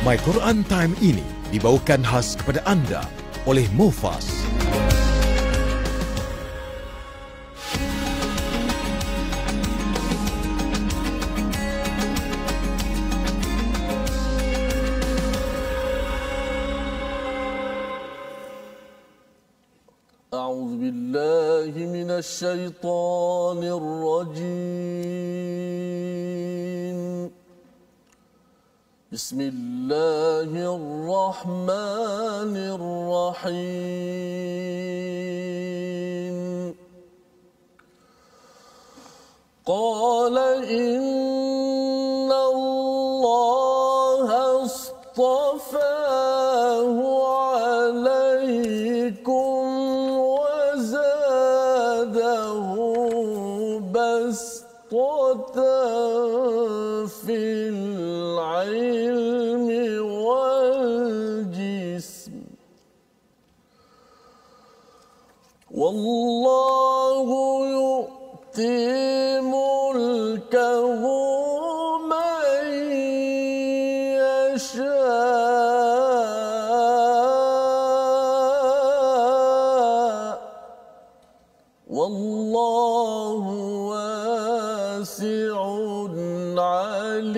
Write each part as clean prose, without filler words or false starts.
My Quran Time ini dibawakan khas kepada anda oleh Mufas. أعوذ بالله من الشيطان الرجيم. بسم الله الرحمن الرحيم. قال إن الله اصطفاه عليكم وزاده بسطة في العلم والجسم والله يؤتي ملكه من يشاء والله واسع عليم.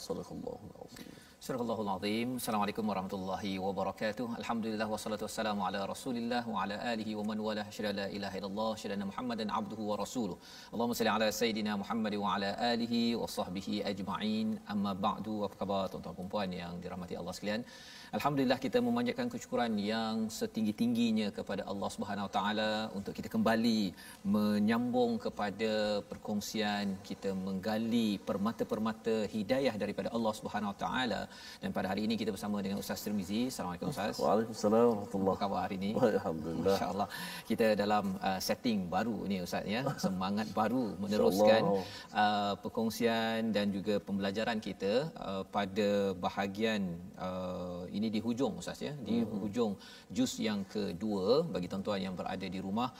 صدق الله العظيم. Surahul Azim. Assalamualaikum warahmatullahi wabarakatuh. Alhamdulillah wassalatu wassalamu ala Rasulillah wa ala alihi wa man wala syada la ilaha illallah syada Muhammadan abduhu wa rasuluh. Allahumma salli ala sayidina Muhammad wa ala alihi wa sahbihi ajma'in. Amma ba'du. Apa khabar tuan-tuan dan puan yang dirahmati Allah sekalian? Alhamdulillah kita memanjatkan kesyukuran yang setinggi-tingginya kepada Allah Subhanahu Wa Taala untuk kita kembali menyambung kepada perkongsian, kita menggali permata-permata hidayah daripada Allah Subhanahu Wa Taala. Dan pada hari ini kita bersama dengan Ustaz Tirmizi. Assalamualaikum Ustaz. Waalaikumsalam warahmatullahi. Apa khabar hari ini? Alhamdulillah. Masya-Allah. Kita dalam setting baru ni Ustaz ya. Semangat baru meneruskan perkongsian dan juga pembelajaran kita pada bahagian ini di hujung Ustaz ya, di hujung juz yang kedua. Bagi tuan-tuan yang berada di rumah,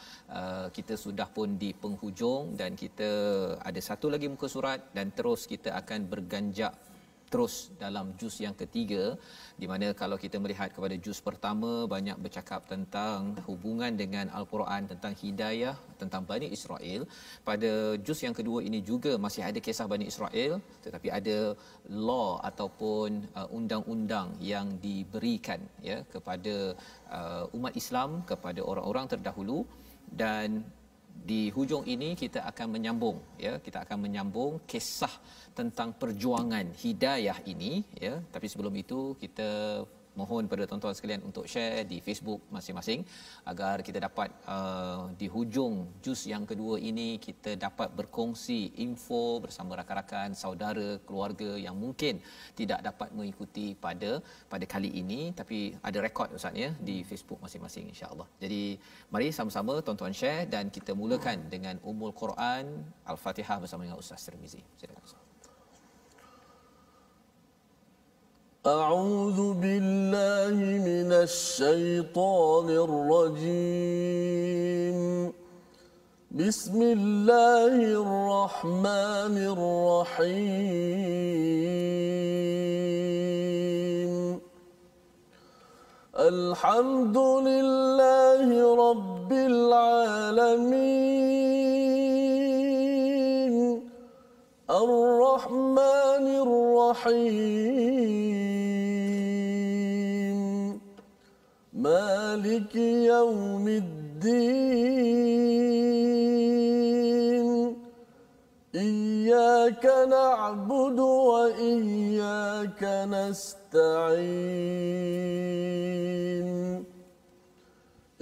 kita sudah pun di penghujung dan kita ada satu lagi muka surat dan terus kita akan berganjak terus dalam juz yang ketiga, di mana kalau kita melihat kepada juz pertama banyak bercakap tentang hubungan dengan Al-Quran, tentang hidayah, tentang Bani Israel. Pada juz yang kedua ini juga masih ada kisah Bani Israel, tetapi ada law ataupun undang-undang yang diberikan ya kepada umat Islam, kepada orang-orang terdahulu. Dan di hujung ini kita akan menyambung ya, kita akan menyambung kisah tentang perjuangan hidayah ini ya. Tapi sebelum itu kita mohon pada tuan-tuan sekalian untuk share di Facebook masing-masing agar kita dapat di hujung juz yang kedua ini kita dapat berkongsi info bersama rakan-rakan, saudara, keluarga yang mungkin tidak dapat mengikuti pada kali ini, tapi ada rekod Ustaz ya di Facebook masing-masing insya-Allah. Jadi mari sama-sama tuan-tuan share dan kita mulakan dengan Ummul Quran Al-Fatihah bersama dengan Ustaz Tirmizi. Silakan Ustaz. أعوذ بالله من الشيطان الرجيم. بسم الله الرحمن الرحيم. الحمد لله رب العالمين الرحمن الرحيم مالك يوم الدين إياك نعبد وإياك نستعين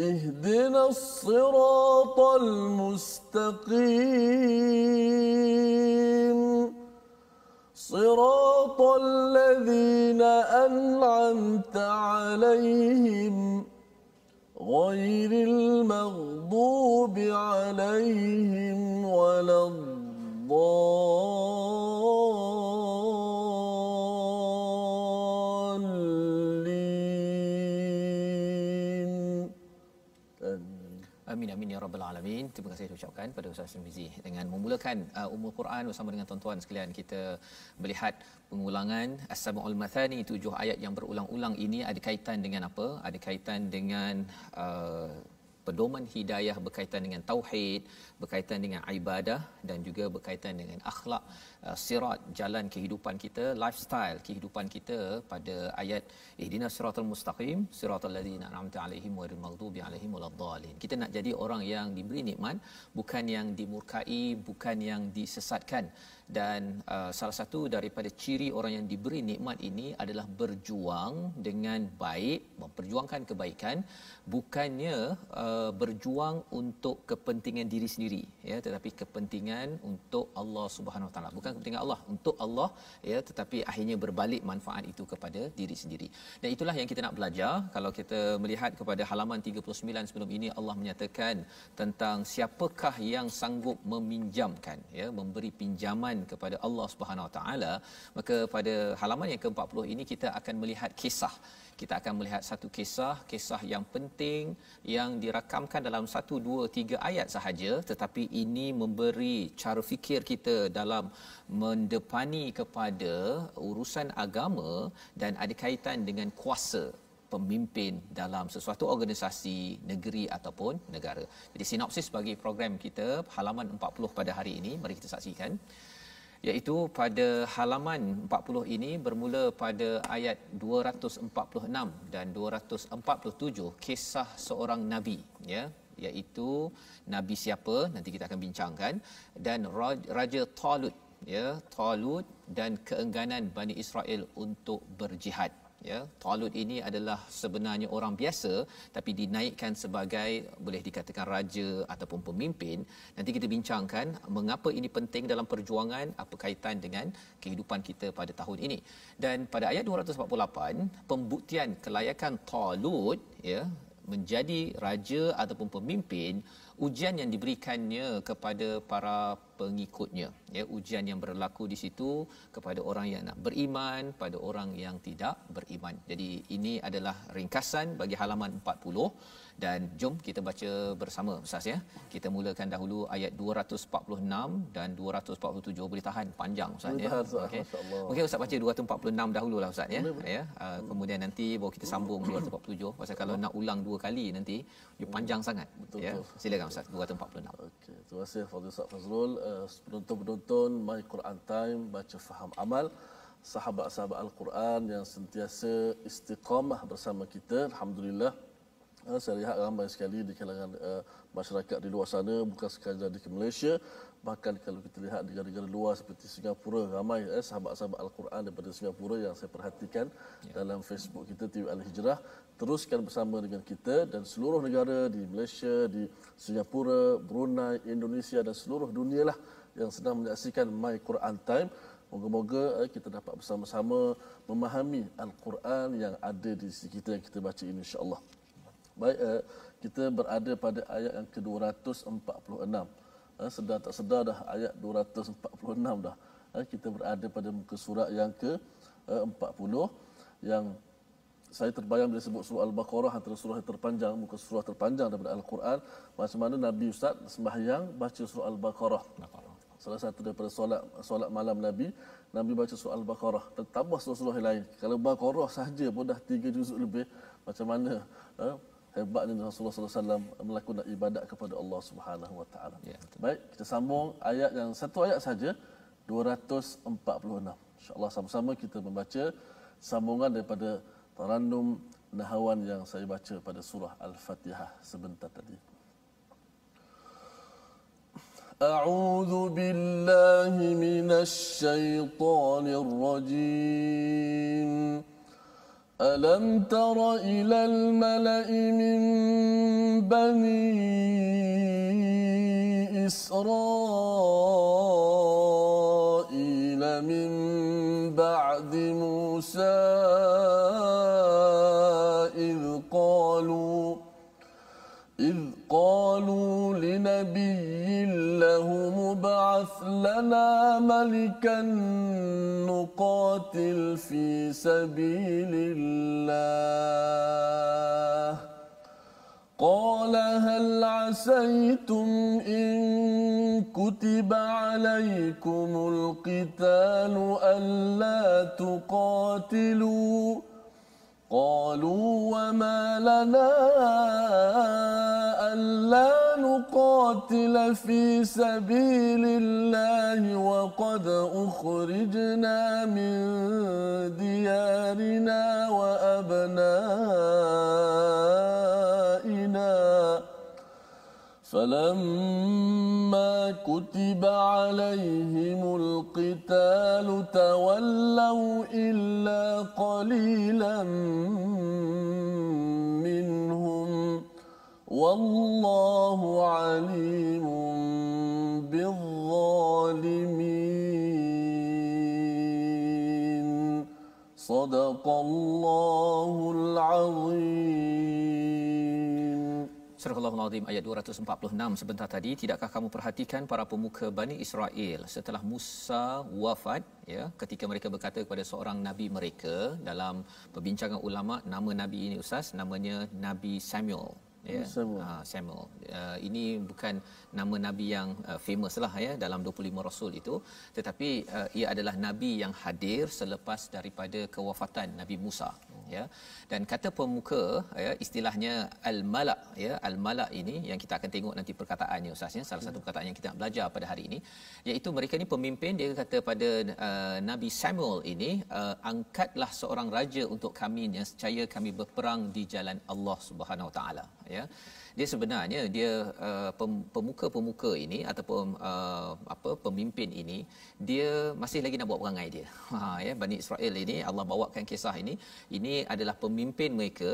اهدنا الصراط المستقيم صراط الذين أنعمت عليهم غير المغضوب عليهم ولا الضالين. Amin amin ya rabbal alamin. terima kasih ucapkan pada Ustaz Tirmizi dengan memulakan Ummul Quran bersama dengan tuan-tuan sekalian. Kita melihat pengulangan As-Sab'ul Mathani, 7 ayat yang berulang-ulang ini ada kaitan dengan apa? Ada kaitan dengan pedoman hidayah, berkaitan dengan tauhid, berkaitan dengan ibadah dan juga berkaitan dengan akhlak, sirat jalan kehidupan kita, lifestyle kehidupan kita pada ayat ihdinas siratal mustaqim siratal ladzina an'amta alaihim ghairil maghdubi alaihim waladdallin. Kita nak jadi orang yang diberi nikmat, bukan yang dimurkai, bukan yang disesatkan. Dan salah satu daripada ciri orang yang diberi nikmat ini adalah berjuang dengan baik, memperjuangkan kebaikan, bukannya berjuang untuk kepentingan diri sendiri, ya, tetapi kepentingan untuk Allah Subhanahu Wa Taala, bukan kepentingan Allah untuk Allah, ya, tetapi akhirnya berbalik manfaat itu kepada diri sendiri. Dan itulah yang kita nak belajar. Kalau kita melihat kepada halaman 39 sebelum ini, Allah menyatakan tentang siapakah yang sanggup meminjamkan, ya, memberi pinjaman kepada Allah Subhanahu Wa Taala. Maka pada halaman yang ke-40 ini kita akan melihat kisah. Kita akan melihat satu kisah yang penting yang dirakamkan dalam 1, 2, 3 ayat sahaja, tetapi ini memberi cara fikir kita dalam mendepani kepada urusan agama dan ada kaitan dengan kuasa pemimpin dalam sesuatu organisasi, negeri ataupun negara. Jadi sinopsis bagi program kita halaman 40 pada hari ini, mari kita saksikan. Iaitu pada halaman 40 ini bermula pada ayat 246 dan 247, kisah seorang nabi, ya, iaitu nabi siapa nanti kita akan bincangkan, dan Raja Talut, ya, Talut dan keengganan Bani Israel untuk berjihad. Ya, Talut ini adalah sebenarnya orang biasa tapi dinaikkan sebagai boleh dikatakan raja ataupun pemimpin. Nanti kita bincangkan mengapa ini penting dalam perjuangan, apa kaitan dengan kehidupan kita pada tahun ini. Dan pada ayat 248, pembuktian kelayakan Talut, ya, menjadi raja ataupun pemimpin, ujian yang diberikannya kepada para pengikutnya, ya, ujian yang berlaku di situ kepada orang yang nak beriman, pada orang yang tidak beriman. Jadi ini adalah ringkasan bagi halaman 40 dan jom kita baca bersama Ustaz, ya. Kita mulakan dahulu ayat 246 dan 247. Boleh tahan panjang Ustaz, ya. Okey. Mungkin Ustaz baca 246 dahululah Ustaz, ya. Ya. Kemudian nanti baru kita sambung 247 pasal kalau nak ulang 2 kali nanti dia panjang sangat. Betul, ya. betul. Silakan Ustaz 246. Okey, terima kasih Fadil Ustaz Fazrul. Penonton-penonton My Quran Time, baca faham amal, sahabat-sahabat Al-Quran yang sentiasa istiqamah bersama kita, alhamdulillah. Saya lihat ramai sekali di kalangan masyarakat di luar sana, bukan sekadar di Malaysia, bahkan kalau kita lihat di negara-negara luar seperti Singapura, ramai sahabat-sahabat Al-Quran daripada Singapura yang saya perhatikan dalam Facebook kita TV Al-Hijrah. Teruskan bersama dengan kita dan seluruh negara di Malaysia, di Singapura, Brunei, Indonesia dan seluruh dunia lah yang sedang menyaksikan My Quran Time. Moga-moga kita dapat bersama-sama memahami Al-Quran yang ada di sisi kita yang kita baca ini, insya-Allah. Baik, kita berada pada ayat yang ke-246. Sedar tak sedar dah ayat 246 dah. Kita berada pada muka surat yang ke-40 yang saya terbayang bila sebut surah Al-Baqarah, antara surah yang terpanjang, muka surah terpanjang daripada Al-Quran. Macam mana Nabi Ustaz sembahyang baca surah Al-Baqarah. Salah satu daripada solat malam Nabi baca surah Al-Baqarah. Tambah surah-surah yang lain. Kalau Baqarah sahaja pun dah 3 juzuk lebih. Macam mana hebatnya Rasulullah sallallahu alaihi wasallam melakukan ibadat kepada Allah Subhanahu wa taala. Ya, baik, kita sambung ayat yang satu ayat saja 246. Insya-Allah sama-sama kita membaca sambungan daripada tarannum nahawan yang saya baca pada surah Al-Fatihah sebentar tadi. A'udzu billahi minasy syaithanir rajim. ألم تر إلى الملأ من بني إسرائيل من بعد موسى إذ قالوا لنبي له ابعث لنا ملكا نقاتل في سبيل الله قال هل عسيتم إن كتب عليكم القتال ألا تقاتلوا قالوا وما لنا ألا نقاتل في سبيل الله وقد أخرجنا من ديارنا وأبنائنا فلما كتب عليهم القتال تولوا إلا قليلا منهم والله عليم بالظالمين صدق الله العظيم. Surah Al-Azim ayat 246 sebentar tadi, tidakkah kamu perhatikan para pemuka Bani Israel setelah Musa wafat, ya, ketika mereka berkata kepada seorang nabi mereka, dalam perbincangan ulama nama nabi ini ustaz namanya Nabi Samuel, ya. Samuel. Ini bukan nama nabi yang famous lah, ya, dalam 25 rasul itu, tetapi ia adalah nabi yang hadir selepas daripada kewafatan Nabi Musa, ya. Dan kata pemuka, ya, istilahnya al-mala', ya, al-mala' ini yang kita akan tengok nanti perkataannya ustaznya, salah satu perkataan yang kita nak belajar pada hari ini, iaitu mereka ni pemimpin. Dia kata pada Nabi Samuel ini, angkatlah seorang raja untuk kami nescaya kami berperang di jalan Allah Subhanahu Wa Taala, ya. Dia sebenarnya dia pemuka-pemuka ini ataupun pemimpin ini, dia masih lagi nak buat perangai dia. Ya, Bani Israel ini Allah bawakan kisah ini adalah pemimpin mereka,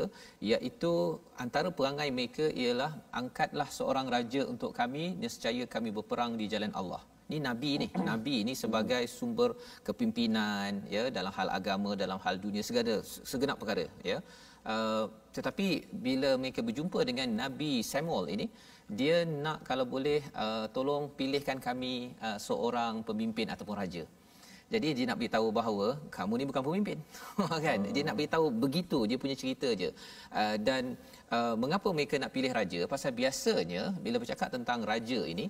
iaitu antara perangai mereka ialah angkatlah seorang raja untuk kami nescaya kami berperang di jalan Allah. Ni nabi ni, nabi ni sebagai sumber kepimpinan, ya, dalam hal agama, dalam hal dunia, segenap perkara, ya. Tetapi bila mereka berjumpa dengan Nabi Samuel ini, dia nak kalau boleh tolong pilihkan kami seorang pemimpin ataupun raja. Jadi dia nak beritahu bahawa kamu ni bukan pemimpin. Kan? Dia nak beritahu begitu, dia punya cerita je. Dan mengapa mereka nak pilih raja? Pasal biasanya bila bercakap tentang raja ini,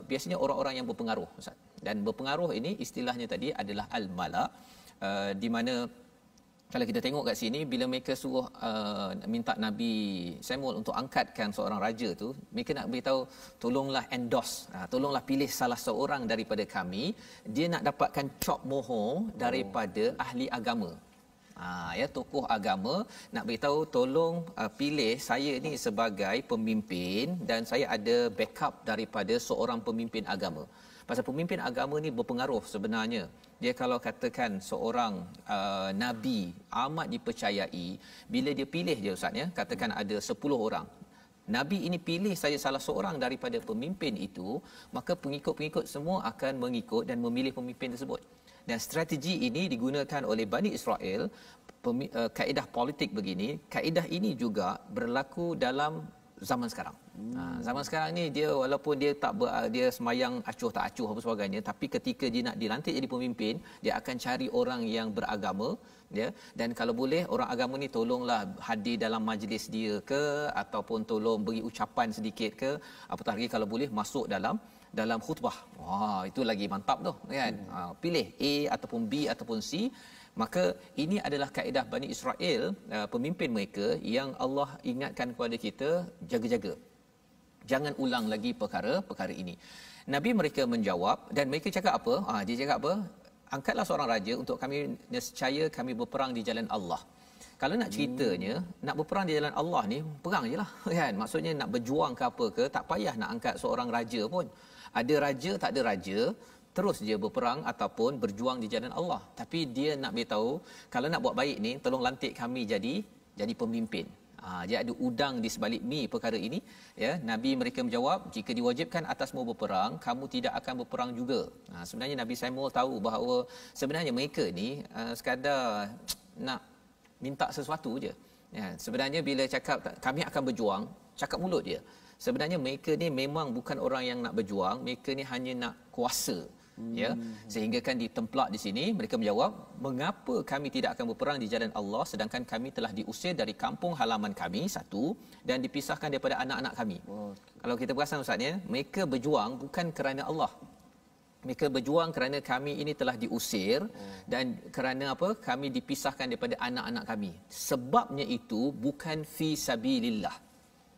biasanya orang-orang yang berpengaruh, Ustaz. Dan berpengaruh ini istilahnya tadi adalah al-mala', di mana kalau kita tengok kat sini, bila mereka suruh minta Nabi Samuel untuk angkatkan seorang raja tu, mereka nak beritahu tolonglah endorse, tolonglah pilih salah seorang daripada kami. Dia nak dapatkan cop mohon daripada ahli agama. Ya, tokoh agama nak beritahu tolong pilih saya ni sebagai pemimpin, dan saya ada backup daripada seorang pemimpin agama. Pasal pemimpin agama ni berpengaruh sebenarnya. Dia kalau katakan seorang nabi amat dipercayai, bila dia pilih dia ustaz, ya, katakan ada 10 orang. Nabi ini pilih saya salah seorang daripada pemimpin itu, maka pengikut-pengikut semua akan mengikut dan memilih pemimpin tersebut. Dan strategi ini digunakan oleh Bani Israel. Kaedah politik begini, kaedah ini juga berlaku dalam zaman sekarang. Zaman sekarang ni dia walaupun dia dia semayang acuh tak acuh apa sebagainya, tapi ketika dia nak dilantik jadi pemimpin, dia akan cari orang yang beragama, ya. Dan kalau boleh orang agama ni tolonglah hadir dalam majlis dia ke, ataupun tolong beri ucapan sedikit ke, apatah lagi kalau boleh masuk dalam khutbah. Wah, itu lagi mantap tu, kan. Pilih A ataupun B ataupun C. Maka ini adalah kaedah Bani Israel, pemimpin mereka, yang Allah ingatkan kepada kita, jaga-jaga. Jangan ulang lagi perkara ini. Nabi mereka menjawab, dan mereka cakap apa? Dia cakap apa? Angkatlah seorang raja untuk kami nescaya kami berperang di jalan Allah. Kalau nak ceritanya, nak berperang di jalan Allah ni, perang je lah, kan? Maksudnya nak berjuang ke apa ke, tak payah nak angkat seorang raja pun. Ada raja, tak ada raja, terus dia berperang ataupun berjuang di jalan Allah. Tapi dia nak beritahu, kalau nak buat baik ni, tolong lantik kami jadi pemimpin. Dia ada udang di sebalik mi perkara ini, ya. Nabi mereka menjawab, jika diwajibkan atasmu berperang, kamu tidak akan berperang juga. Sebenarnya Nabi Samuel tahu bahawa sebenarnya mereka ni sekadar nak minta sesuatu je, ya. Sebenarnya bila cakap kami akan berjuang, cakap mulut dia. Sebenarnya mereka ni memang bukan orang yang nak berjuang, mereka ni hanya nak kuasa. Ya, sehingga kan ditemplak di sini mereka menjawab, mengapa kami tidak akan berperang di jalan Allah sedangkan kami telah diusir dari kampung halaman kami satu dan dipisahkan daripada anak-anak kami. Kalau kita perasan ustaz ya, mereka berjuang bukan kerana Allah. Mereka berjuang kerana kami ini telah diusir dan kerana apa? Kami dipisahkan daripada anak-anak kami. Sebabnya itu bukan fi sabilillah.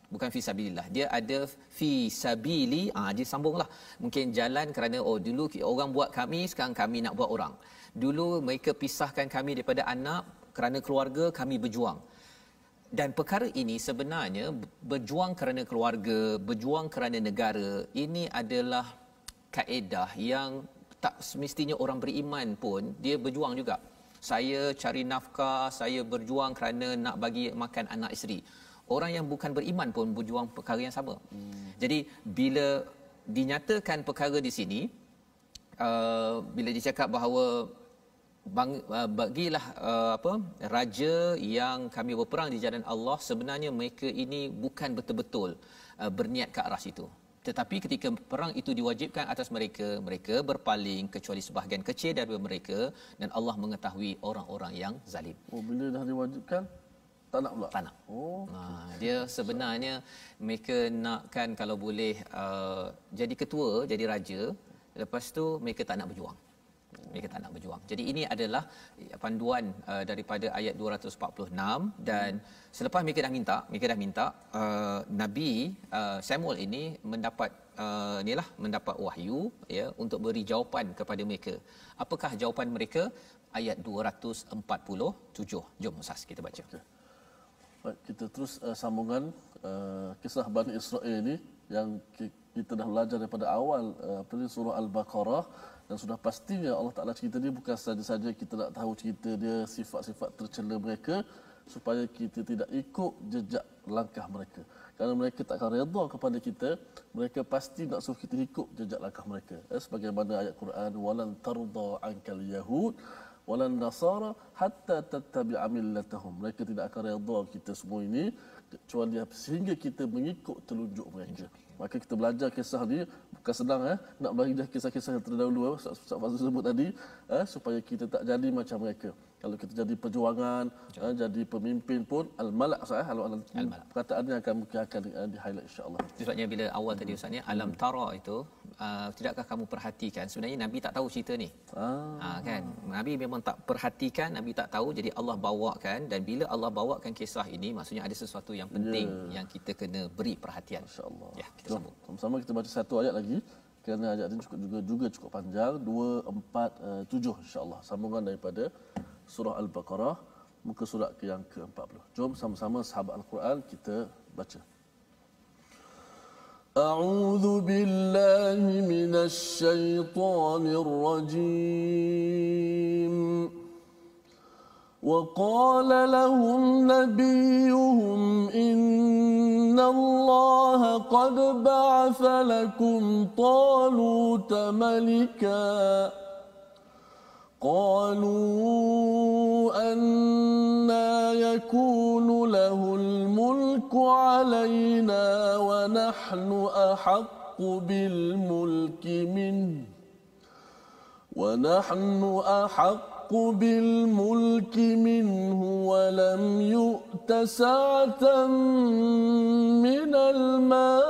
Bukan fi sabilillah. Dia ada fi sabili, dia sambunglah. Mungkin jalan kerana dulu orang buat kami, sekarang kami nak buat orang. Dulu mereka pisahkan kami daripada anak, kerana keluarga kami berjuang. Dan perkara ini sebenarnya berjuang kerana keluarga, berjuang kerana negara, ini adalah kaedah yang tak semestinya orang beriman pun dia berjuang juga. Saya cari nafkah, saya berjuang kerana nak bagi makan anak isteri. Orang yang bukan beriman pun berjuang perkara yang sama. Jadi bila dinyatakan perkara di sini, bila dicakap bahawa bagilah raja yang kami berperang di jalan Allah, sebenarnya mereka ini bukan betul-betul berniat ke arah situ. Tetapi ketika perang itu diwajibkan atas mereka, mereka berpaling kecuali sebahagian kecil daripada mereka, dan Allah mengetahui orang-orang yang zalim. Bila dah diwajibkan, tak nak pula? Tak nak. Dia sebenarnya mereka nakkan kalau boleh jadi ketua, jadi raja, lepas tu mereka tak nak berjuang. Mereka tak nak berjuang. Jadi ini adalah panduan daripada ayat 246, dan selepas mereka dah minta Nabi Samuel ini mendapat mendapat wahyu ya untuk beri jawapan kepada mereka. Apakah jawapan mereka? Ayat 247. Jom Ustaz kita baca. Okay. Baik, kita terus sambungan kisah Bani Israel ini yang kita dah belajar daripada awal surah Al-Baqarah, dan sudah pastinya Allah Ta'ala cerita dia bukan saja kita nak tahu cerita dia, sifat-sifat tercela mereka, supaya kita tidak ikut jejak langkah mereka. Kerana mereka tak akan redha kepada kita, mereka pasti nak suruh kita ikut jejak langkah mereka. Sebagaimana ayat Quran, walan tarda ankal yahud walan nasara hatta tattabi'a millatahum. Mereka tidak akan redha kita semua ini kecuali sehingga kita mengikut telunjuk mereka. Maka kita belajar kisah ni bukan senang nak bagi dah kisah-kisah yang terdahulu Ustaz Fazul sebut tadi, supaya kita tak jadi macam mereka. Kalau kita jadi perjuangan, jadi pemimpin pun al-malak perkataannya akan di highlight insya-Allah. Sebabnya bila awal tadi Ustaz ni alam tara itu, tidakkah kamu perhatikan, sebenarnya Nabi tak tahu cerita ni. Kan Nabi memang tak perhatikan, Nabi tak tahu, jadi Allah bawakan, dan bila Allah bawakan kisah ini maksudnya ada sesuatu yang penting yang kita kena beri perhatian insya-Allah. Ya, kita sambung. Sama-sama kita baca satu ayat lagi kerana ayat ini juga cukup panjang, 2, 4, 7 insya-Allah. Sambungan daripada surah Al-Baqarah muka surat yang ke-40. Jom sama-sama sahabat Al-Quran kita baca. A'udzu billahi minasy syaithanir rajim. وقال لهم نبيهم إن الله قد بعث لكم طالوت ملكا قالوا أنى يكون له الملك علينا ونحن أحق بالملك منه ولم يؤت سعة من المال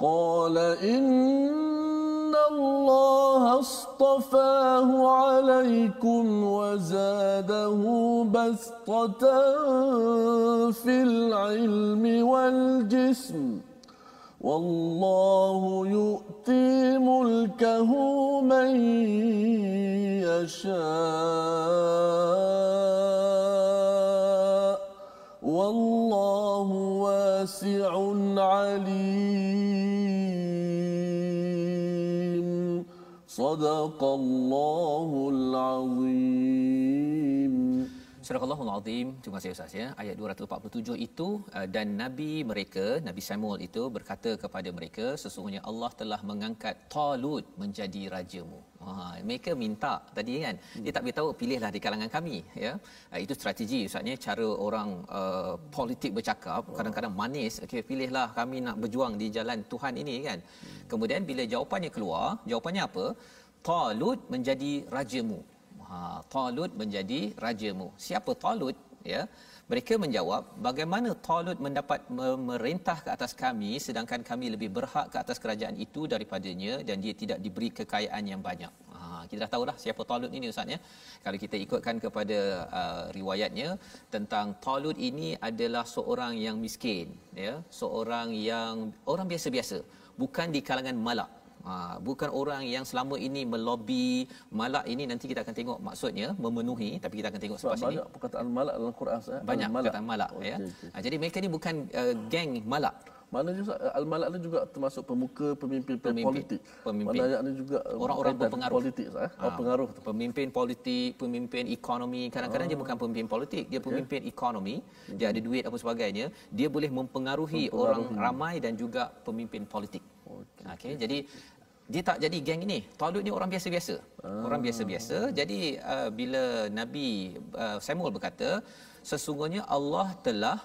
قال إن الله اصطفاه عليكم وزاده بسطة في العلم والجسم والله يؤتي ملكه من يشاء والله واسع عليم صدق الله العظيم. Surah Al-Allahul Azim. Terima kasih Ustaz ya. Ayat 247 itu, dan Nabi mereka, Nabi Samuel itu berkata kepada mereka, sesungguhnya Allah telah mengangkat Talut menjadi rajamu. Mereka minta tadi kan, dia tak beritahu pilihlah di kalangan kami, ya. Itu strategi ustaznya, cara orang politik bercakap kadang-kadang manis. Okey, pilihlah, kami nak berjuang di jalan Tuhan ini kan. Kemudian bila jawapannya keluar, jawapannya apa? Talut menjadi rajamu. Talut menjadi rajamu. Siapa Talut, ya? Mereka menjawab, bagaimana Talut mendapat memerintah ke atas kami sedangkan kami lebih berhak ke atas kerajaan itu daripadanya dan dia tidak diberi kekayaan yang banyak. Kita dah tahulah siapa Talut ini ustaz, ya. Kalau kita ikutkan kepada riwayatnya tentang Talut ini adalah seorang yang miskin, ya, seorang yang orang biasa-biasa, bukan di kalangan malak. Bukan orang yang selama ini melobi. Malak ini nanti kita akan tengok maksudnya memenuhi, tapi kita akan tengok selepas ini. Banyak perkataan malak dalam Quran. Banyak perkataan malak, ya. Jadi mereka ni bukan geng malak. Mana juga al-malak ni juga termasuk pemuka, pemimpin politik. Pemimpin. Mana ni juga orang-orang berpengaruh politik, pengaruh. Pemimpin politik, pemimpin ekonomi. Kadang-kadang dia bukan pemimpin politik, dia pemimpin ekonomi. Dia ada duit apa sebagainya. Dia boleh mempengaruhi orang ramai dan juga pemimpin politik. Okey, jadi dia tak jadi geng ini. Talut ni orang biasa-biasa. Orang biasa-biasa. Jadi bila Nabi Samuel berkata, sesungguhnya Allah telah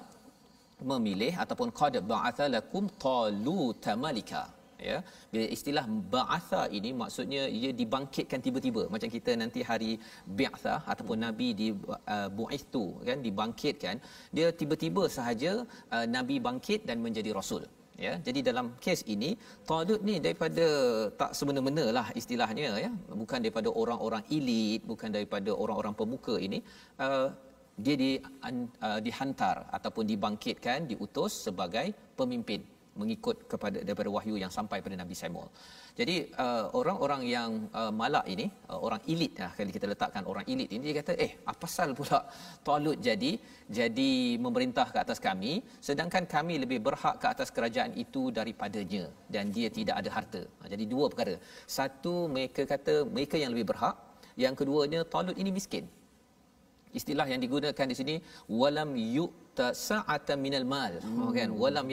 memilih ataupun qad ba'atha lakum taluta malika, ya. Bila istilah ba'atha ini maksudnya ia dibangkitkan tiba-tiba, macam kita nanti hari bi'atha ataupun nabi di bu'ithu kan, dibangkitkan. Dia tiba-tiba sahaja nabi bangkit dan menjadi rasul, ya. Jadi dalam kes ini Talut ni daripada tak semena-mena lah istilahnya, ya, bukan daripada orang-orang elit, bukan daripada orang-orang pemuka ini. Dia dihantar ataupun dibangkitkan, diutus sebagai pemimpin mengikut kepada daripada wahyu yang sampai pada Nabi Samuel. Jadi orang-orang yang malak ini, orang elit lah, kalau kita letakkan orang elit ini, dia kata apa pasal pula Talut jadi memerintah ke atas kami sedangkan kami lebih berhak ke atas kerajaan itu daripadanya dan dia tidak ada harta. Jadi dua perkara. Satu, mereka kata mereka yang lebih berhak. Yang keduanya, Talut ini miskin. Istilah yang digunakan di sini, walam yu'ta sa'atan minal mal, kan, walam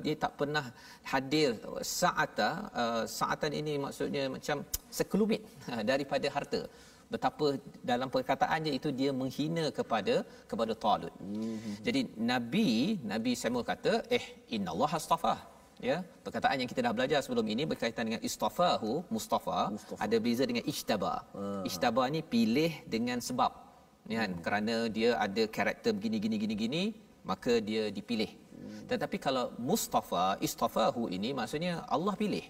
dia tak pernah hadir sa'atan ini maksudnya macam sekelumit daripada harta. Betapa dalam perkataannya itu dia menghina kepada Talut. Jadi Nabi Samuel kata, innallaha astafah, ya. Perkataan yang kita dah belajar sebelum ini berkaitan dengan istafahu, Mustafa. Ada beza dengan ijtaba. Ijtaba ni pilih dengan sebab, kan, kerana dia ada karakter begini maka dia dipilih. Tetapi kalau Mustafa, istafahu ini maksudnya Allah pilih.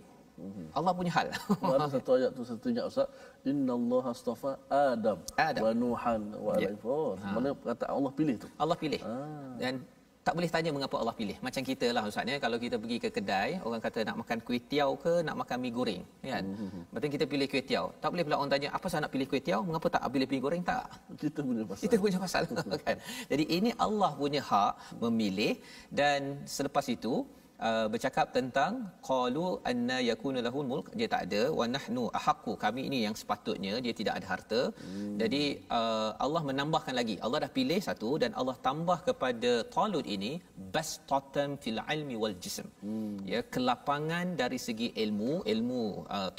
Allah punya hal. Ada satu ayat tu saya ingat ustaz, innallaha astafa Adam wa Nuhan wa Ibrahim. Mana perkataan Allah pilih tu? Allah pilih. Dan tak boleh tanya mengapa Allah pilih. Macam kita lah ustaz, ya, kalau kita pergi ke kedai, orang kata nak makan kuih tiaw ke nak makan mi goreng, kan. Betul, kita pilih kuih tiaw. Tak boleh pula orang tanya apa pasal nak pilih kuih tiaw, mengapa tak pilih mi goreng, tak. Kita punya pasal kan. Jadi ini Allah punya hak memilih. Dan selepas itu bercakap tentang qalu anna yakunu lahul mulk, dia tak ada, wa nahnu ahaqqu, kami ini yang sepatutnya, dia tidak ada harta. Jadi Allah menambahkan lagi, Allah dah pilih satu dan Allah tambah kepada Talut ini bastatan fil ilmi wal jism, ya, kelapangan dari segi ilmu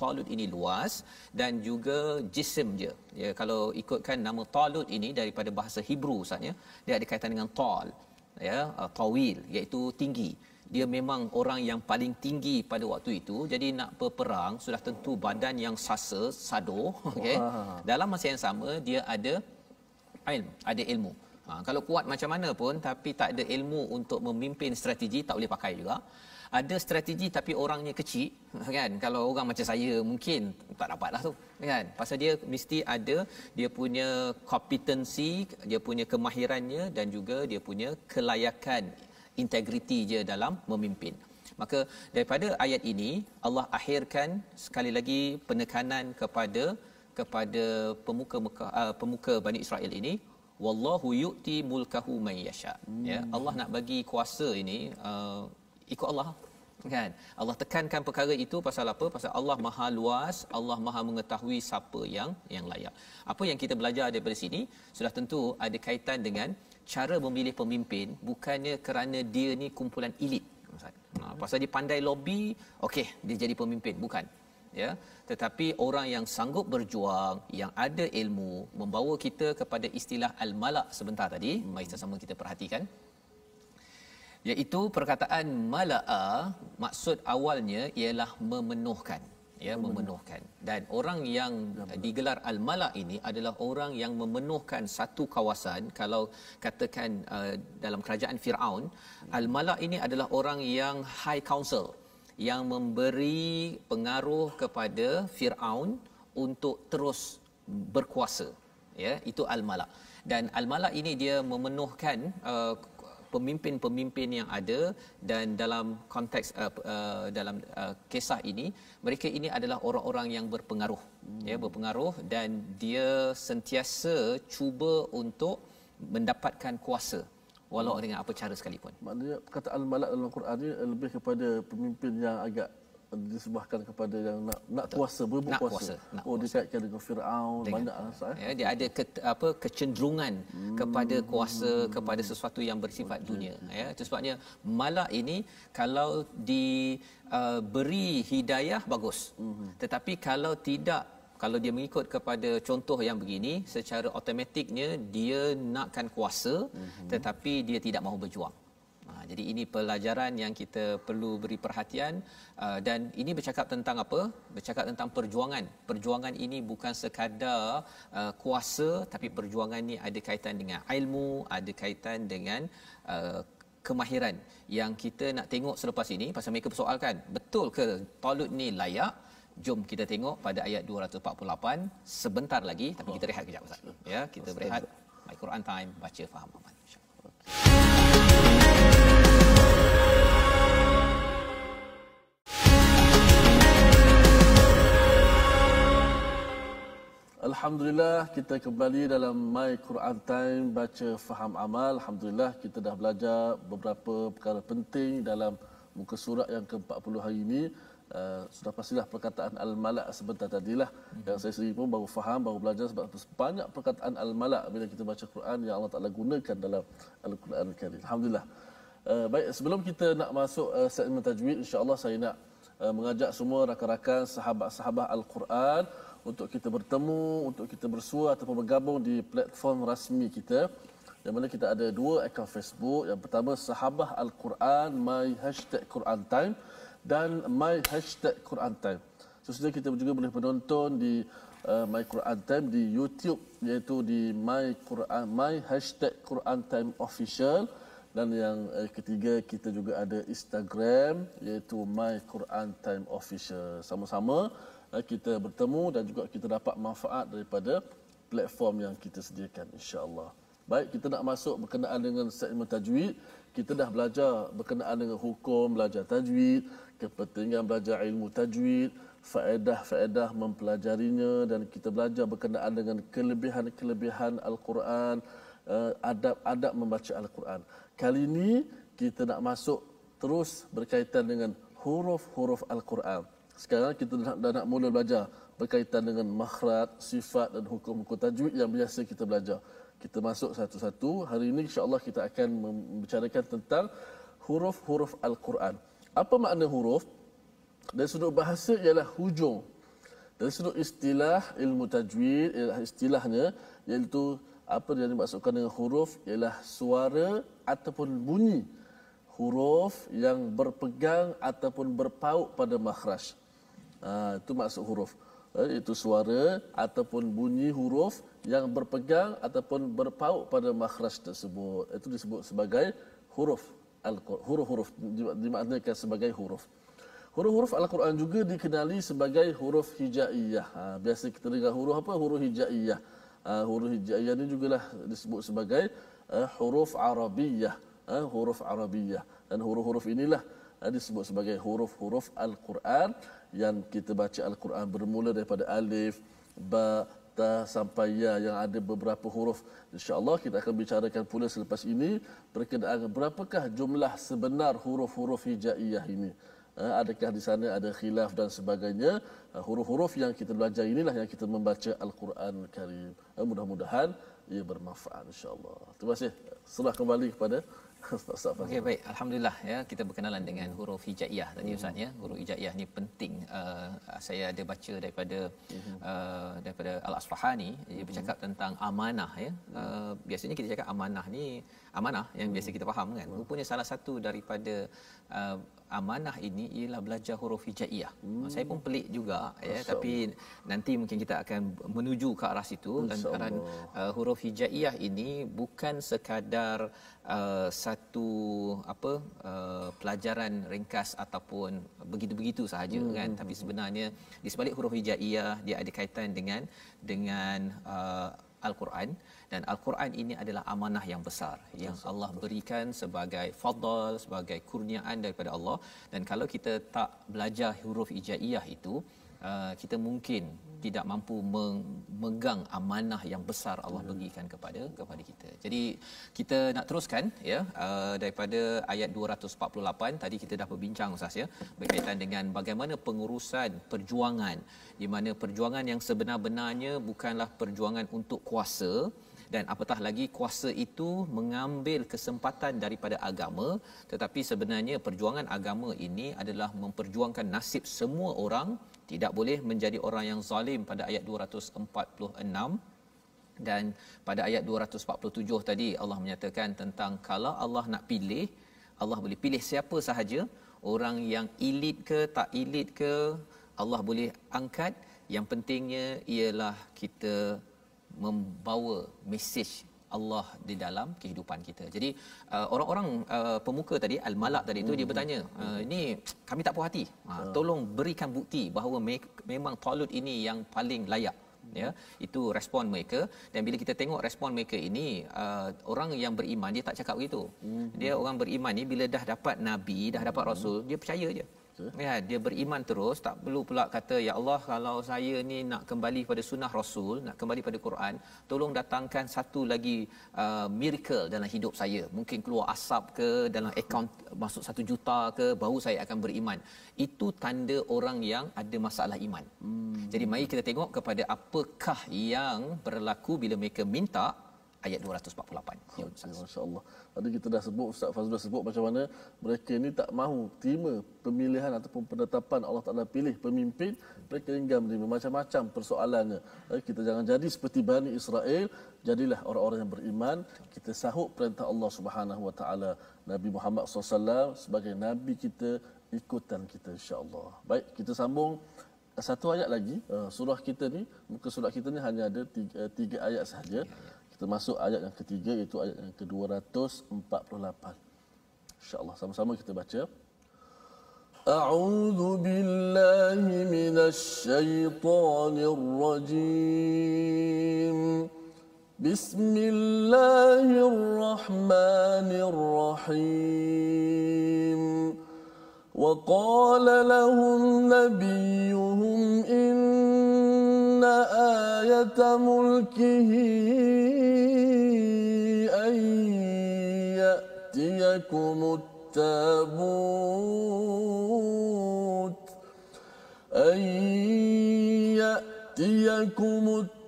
Talut ini luas dan juga jism dia, ya. Kalau ikutkan nama Talut ini daripada bahasa Hebrew ustaz, ya, dia ada kaitan dengan tal, ya, tawil, iaitu tinggi. Dia memang orang yang paling tinggi pada waktu itu. Jadi nak berperang sudah tentu badan yang sado, okey. Dalam masa yang sama dia ada ilmu. Kalau kuat macam mana pun tapi tak ada ilmu untuk memimpin strategi, tak boleh pakai juga. Ada strategi tapi orangnya kecil, kan. Kalau orang macam saya mungkin tak dapatlah tu, kan. Pasal dia mesti ada dia punya kompetensi, dia punya kemahirannya dan juga dia punya kelayakan, integriti je dalam memimpin. Maka daripada ayat ini Allah akhirkan sekali lagi penekanan kepada pemuka Bani Israel ini, wallahu yu'ti mulkahu man yasha, ya. Allah nak bagi kuasa ini ikut Allah, kan. Allah tekankan perkara itu pasal apa? Pasal Allah Maha luas, Allah Maha mengetahui siapa yang layak. Apa yang kita belajar daripada sini sudah tentu ada kaitan dengan cara memilih pemimpin, bukannya kerana dia ni kumpulan elit. Pasal dia pandai lobby, okey, dia jadi pemimpin, bukan. ya, tetapi orang yang sanggup berjuang, yang ada ilmu, membawa kita kepada istilah al-mala' sebentar tadi. Mari sama kita perhatikan, iaitu perkataan mala'a, maksud awalnya ialah memenuhkan, ya, memenuhkan. Dan orang yang digelar al-mala' ini adalah orang yang memenuhkan satu kawasan. Kalau katakan dalam kerajaan Firaun, al-mala' ini adalah orang yang high council, yang memberi pengaruh kepada Firaun untuk terus berkuasa, ya, itu al-mala'. Dan al-mala' ini dia memenuhkan pemimpin-pemimpin yang ada, dan dalam konteks dalam kisah ini, mereka ini adalah orang-orang yang berpengaruh, ya, berpengaruh, dan dia sentiasa cuba untuk mendapatkan kuasa walau dengan apa cara sekalipun. Maknanya perkataan al-mala' dalam Quran ni lebih kepada pemimpin yang agak disebahkan kepada yang nak kuasa, berebut kuasa. Dikaitkan dengan Firaun, banyak ya, dia ada kecenderungan kepada kuasa, kepada sesuatu yang bersifat dunia, ya. Itu sebabnya malak ini kalau diberi hidayah bagus, tetapi kalau tidak, kalau dia mengikut kepada contoh yang begini, secara automatiknya dia nakkan kuasa, tetapi dia tidak mahu berjuang. Jadi ini pelajaran yang kita perlu beri perhatian, dan ini bercakap tentang apa? Bercakap tentang perjuangan. Perjuangan ini bukan sekadar kuasa, tapi perjuangan ini ada kaitan dengan ilmu, ada kaitan dengan kemahiran. Yang kita nak tengok selepas ini, pasal mereka persoalkan, betul ke Talut ni layak? Jom kita tengok pada ayat 248 sebentar lagi, tapi kita rehat kejap, Ustaz. Ya, kita berehat. My Quran Time, baca faham aman. Alhamdulillah, kita kembali dalam My Quran Time, baca faham amal. Alhamdulillah, kita dah belajar beberapa perkara penting dalam muka surat yang ke-40 hari ini. Sudah pastilah perkataan al-mala' sebentar tadilah, yang saya sendiri pun baru faham, baru belajar, sebab banyak perkataan al-mala' bila kita baca Quran yang Allah Ta'ala gunakan dalam Al-Quran Al-Karim. Alhamdulillah. Baik, sebelum kita nak masuk segmen tajwid, insya-Allah saya nak mengajak semua rakan-rakan sahabat-sahabat Al-Quran untuk kita bertemu, untuk kita bersua ataupun bergabung di platform rasmi kita, yang mana kita ada 2 akaun Facebook. Yang pertama, Sahabah Al-Quran My #Quran Time dan My #Quran Time. Sesudah kita juga boleh menonton di My Quran Time di YouTube, iaitu di My #Quran Time Official. Dan yang ketiga, kita juga ada Instagram, iaitu My Quran Time Official. Sama-sama kita bertemu dan juga kita dapat manfaat daripada platform yang kita sediakan, insya-Allah. Baik, kita nak masuk berkenaan dengan segmen tajwid. Kita dah belajar berkenaan dengan hukum belajar tajwid, kepentingan belajar ilmu tajwid, faedah-faedah mempelajarinya, dan kita belajar berkenaan dengan kelebihan-kelebihan Al-Quran, adab-adab membaca Al-Quran. Kali ini kita nak masuk terus berkaitan dengan huruf-huruf Al-Quran. Sekarang kita dah nak mula belajar berkaitan dengan makhraj, sifat dan hukum-hukum tajwid yang biasa kita belajar. Kita masuk satu-satu. Hari ini insya-Allah kita akan membicarakan tentang huruf-huruf Al-Quran. Apa makna huruf? Dari sudut bahasa ialah hujung. Dari sudut istilah ilmu tajwid, istilahnya iaitu apa yang dimaksudkan dengan huruf ialah suara ataupun bunyi huruf yang berpegang ataupun berpaut pada makhraj. Itu maksud huruf. Itu suara ataupun bunyi huruf yang berpegang ataupun berpaut pada makhraj tersebut. Itu disebut sebagai huruf Al-Quran. Huruf-huruf dimaknakan sebagai huruf. Huruf-huruf Al-Quran juga dikenali sebagai huruf hijaiyah. Biasa kita dengar huruf apa? Huruf hijaiyah. Huruf hijaiyah ini jugalah disebut sebagai huruf Arabiyah. Huruf Arabiyah. Dan huruf-huruf inilah disebut sebagai huruf-huruf Al-Quran yang kita baca Al-Quran bermula daripada alif, ba, ta sampai ya, yang ada beberapa huruf. InsyaAllah kita akan bicarakan pula selepas ini berkenaan berapakah jumlah sebenar huruf-huruf hijaiyah ini. Adakah di sana ada khilaf dan sebagainya. Huruf-huruf yang kita belajar inilah yang kita membaca Al-Quran Al-Karim. Mudah-mudahan ia bermanfaat, insyaAllah. Terima kasih. Serah kembali kepada Ustaz Fazrul. Okey, baik, alhamdulillah ya, kita berkenalan dengan huruf hijaiyah tadi Ustaz ya. Huruf hijaiyah ni penting. Saya ada baca daripada Al-Asfahani, dia bercakap tentang amanah ya. Biasanya kita cakap amanah ni amanah yang biasa kita faham kan. Rupanya salah satu daripada amanah ini ialah belajar huruf hijaiyah. Saya pun pelik juga ya, tapi nanti mungkin kita akan menuju ke arah situ. Lantaran huruf hijaiyah ini bukan sekadar satu pelajaran ringkas ataupun begitu-begitu sahaja kan, tapi sebenarnya di sebalik huruf hijaiyah dia ada kaitan dengan Al-Quran, dan Al-Quran ini adalah amanah yang besar yang Allah berikan sebagai fadl, sebagai kurniaan daripada Allah. Dan kalau kita tak belajar huruf hijaiyah itu, kita mungkin tidak mampu memegang amanah yang besar Allah berikan kepada kita. Jadi kita nak teruskan ya, daripada ayat 248 tadi kita dah berbincang Ustaz ya, berkaitan dengan bagaimana pengurusan perjuangan, di mana perjuangan yang sebenar-benarnya bukanlah perjuangan untuk kuasa, dan apatah lagi kuasa itu mengambil kesempatan daripada agama, tetapi sebenarnya perjuangan agama ini adalah memperjuangkan nasib semua orang, tidak boleh menjadi orang yang zalim pada ayat 246. Dan pada ayat 247 tadi Allah menyatakan tentang kalau Allah nak pilih, Allah boleh pilih siapa sahaja, orang yang elit ke tak elit ke Allah boleh angkat. Yang pentingnya ialah kita membawa mesej Allah di dalam kehidupan kita. Jadi orang-orang pemuka tadi, Al-Malak tadi itu dia bertanya, ini kami tak puas hati. Tolong berikan bukti bahawa memang Talut ini yang paling layak. Ya, itu respon mereka. Dan bila kita tengok respon mereka ini, orang yang beriman dia tak cakap begitu. Dia orang beriman ni bila dah dapat nabi, dah dapat rasul, dia percaya je. Ya, dia beriman terus, tak perlu pula kata ya Allah, kalau saya ni nak kembali pada sunnah Rasul, nak kembali pada Quran, tolong datangkan satu lagi miracle dalam hidup saya. Mungkin keluar asap ke, dalam akaun masuk 1 juta ke, baru saya akan beriman. Itu tanda orang yang ada masalah iman. Jadi mari kita tengok kepada apakah yang berlaku bila mereka minta. Ayat 248. Ya, masya-Allah. Tadi kita dah sebut, Ustaz Fazrul dah sebut macam mana mereka ni tak mahu terima pemilihan ataupun penetapan Allah Taala pilih pemimpin, mereka enggan menerima macam-macam persoalannya. Kita jangan jadi seperti Bani Israel, jadilah orang-orang yang beriman, kita sahut perintah Allah Subhanahu Wa Taala, Nabi Muhammad SAW sebagai nabi kita, ikutan kita insya-Allah. Baik, kita sambung satu ayat lagi. Surah kita ni, muka surah kita ni hanya ada 3 ayat sahaja. Termasuk ayat yang ketiga, iaitu ayat yang ke-248. InsyaAllah sama-sama kita baca. A'udzu billahi minasy syaithanir rajim. Bismillahirrahmanirrahim. Wa qala lahum nabiyyuhum inna ayata mulkihi يأتيكم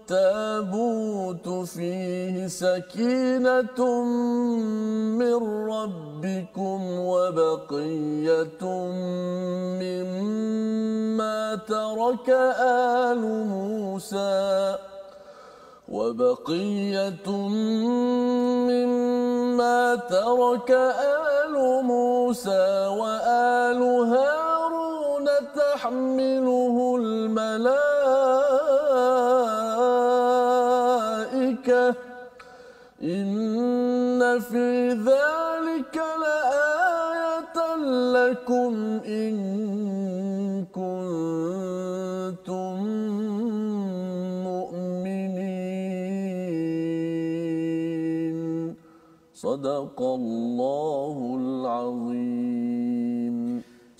التابوت فيه سكينة من ربكم وبقية مما ترك آل موسى وآل هارون تحمله الملائكة إن في ذلك لآية لكم إن كنتم مؤمنين. صدق الله العظيم.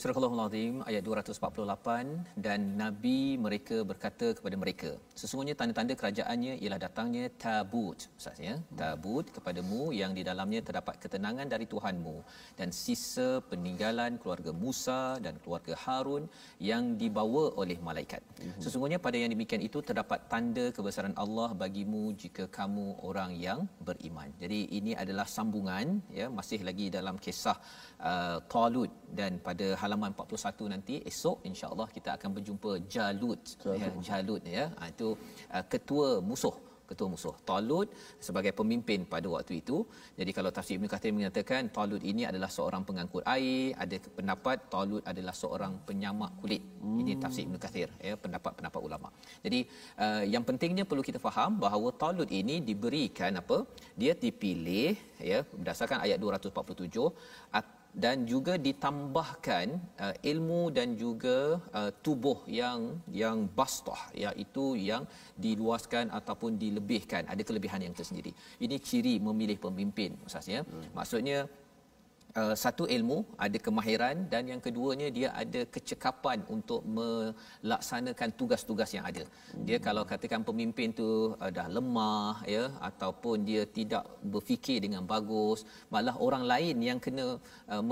Surah Al-Azim ayat 248, dan Nabi mereka berkata kepada mereka, sesungguhnya tanda-tanda kerajaannya ialah datangnya tabut, maksudnya tabut kepadamu yang di dalamnya terdapat ketenangan dari Tuhanmu dan sisa peninggalan keluarga Musa dan keluarga Harun yang dibawa oleh malaikat. Sesungguhnya pada yang demikian itu terdapat tanda kebesaran Allah bagimu jika kamu orang yang beriman. Jadi ini adalah sambungan, ya, masih lagi dalam kisah Talut, dan pada halaman 41 nanti esok insya-Allah kita akan berjumpa Jalut. Jalut ya. Itu ketua musuh Talut sebagai pemimpin pada waktu itu. Jadi kalau tafsir Ibn Kathir menyatakan Talut ini adalah seorang pengangkut air, ada pendapat Talut adalah seorang penyamak kulit. Ini tafsir Ibn Kathir, ya, pendapat ulama. Jadi yang pentingnya perlu kita faham bahawa Talut ini diberikan apa? Dia dipilih, ya, berdasarkan ayat 247, dan juga ditambahkan ilmu dan juga tubuh yang bastah, iaitu yang diluaskan ataupun dilebihkan, ada kelebihan yang tersendiri. Ini ciri memilih pemimpin, maksudnya. Maksudnya satu ilmu, ada kemahiran, dan yang keduanya dia ada kecekapan untuk melaksanakan tugas-tugas yang ada. Dia kalau katakan pemimpin tu dah lemah, ya, ataupun dia tidak berfikir dengan bagus, malah orang lain yang kena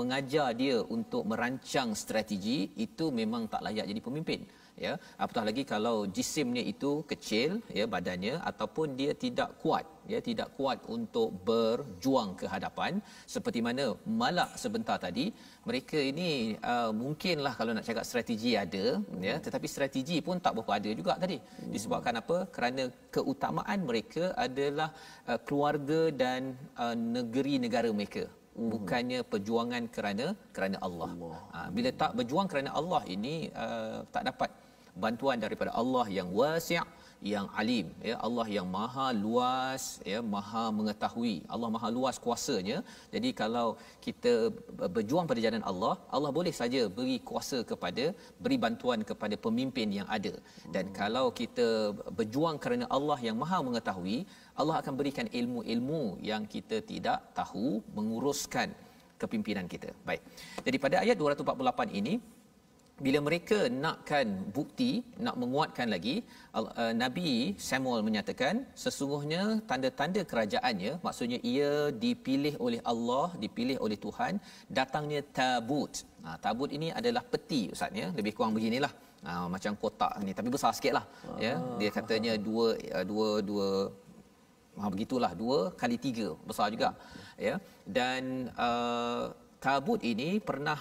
mengajar dia untuk merancang strategi, itu memang tak layak jadi pemimpin, ya. Apatah lagi kalau jisimnya itu kecil, ya, badannya, ataupun dia tidak kuat, ya, tidak kuat untuk berjuang ke hadapan. Seperti mana Malak sebentar tadi, mereka ini mungkinlah kalau nak cakap strategi ada, ya, tetapi strategi pun tak berapa ada juga tadi. Disebabkan apa? Kerana keutamaan mereka adalah keluarga dan negeri negara mereka. Bukannya perjuangan kerana Allah. Bila tak berjuang kerana Allah ini tak dapat bantuan daripada Allah yang wasi', yang alim, ya, Allah yang maha luas, ya, maha mengetahui. Allah maha luas kuasanya. Jadi kalau kita berjuang pada jalan Allah, Allah boleh saja beri kuasa beri bantuan kepada pemimpin yang ada. Dan kalau kita berjuang kerana Allah yang maha mengetahui, Allah akan berikan ilmu-ilmu yang kita tidak tahu menguruskan kepimpinan kita. Baik. Jadi pada ayat 248 ini, bila mereka nakkan bukti, nak menguatkan lagi, Nabi Samuel menyatakan sesungguhnya tanda-tanda kerajaannya, maksudnya ia dipilih oleh Allah, dipilih oleh Tuhan, datangnya tabut. Tabut ini adalah peti, ustaz, ya, lebih kurang beginilah. Macam kotak ni, tapi besar sikitlah, ya. Dia katanya dua begitulah, 2 kali 3, besar juga, ya. Dan tabut ini pernah